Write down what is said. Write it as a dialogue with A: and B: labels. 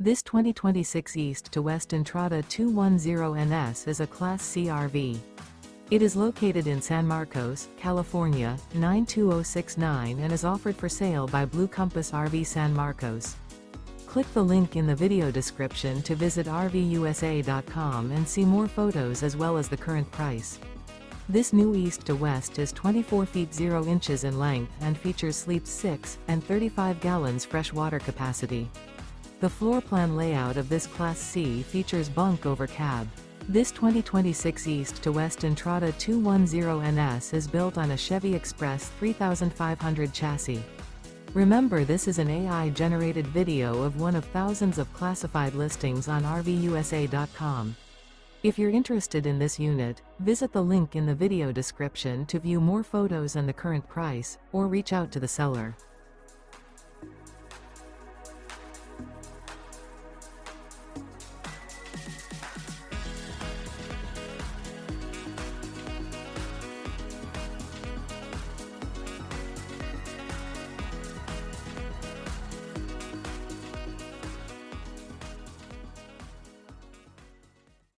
A: This 2026 East to West Entrada 210NS is a Class C RV. It is located in San Marcos, California, 92069 and is offered for sale by Blue Compass RV San Marcos. Click the link in the video description to visit RVUSA.com and see more photos as well as the current price. This new East to West is 24 feet 0 inches in length and features sleeps 6 and 35 gallons fresh water capacity. The floor plan layout of this Class C features Bunk Over Cab. This 2026 East to West Entrada 210NS is built on a Chevy Express 3500 chassis. Remember, this is an AI-generated video of one of thousands of classified listings on RVUSA.com. If you're interested in this unit, visit the link in the video description to view more photos and the current price, or reach out to the seller.